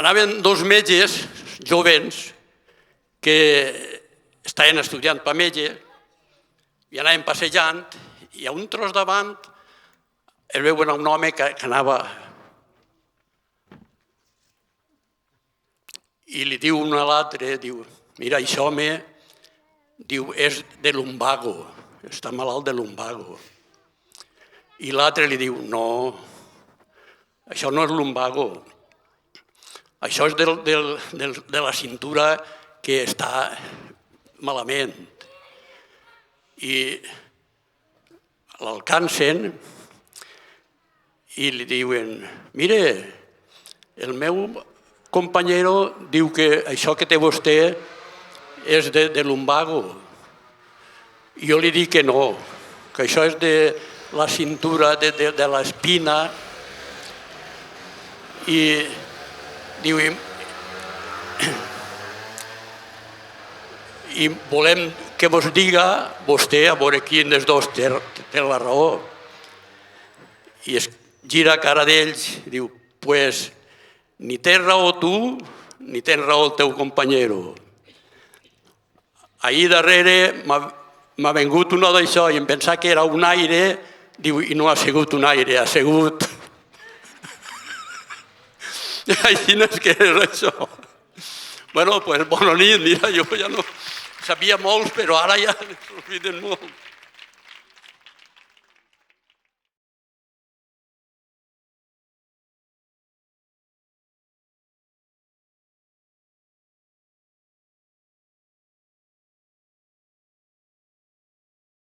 anaven dos metges jovens que estaven estudiant per metge i anaven passejant i a un tros davant el veuen un home que anava i li diu un a l'altre, diu, mira, això home, diu, és de lumbago, està malalt de lumbago. I l'altre li diu, no, això no és lumbago, això és de la cintura que està malament. I l'alcancen i li diuen, mire, el meu companyero diu que això que té vostè és de lumbago. I jo li dic que no, que això és de la cintura, de l'espina. I diu, i volem que vos diga vostè, a veure quin dels dos té la raó. I es gira a cara d'ells i diu, pues, ni tens raó tu, ni tens raó el teu companyero. Ahir darrere m'ha vengut una d'això i em pensava que era un aire, diu, i no ha sigut un aire, ha sigut... Així no és que és això. Bueno, doncs bona nit, mira, jo ja no sabia molts, però ara ja n'he oblidat molt.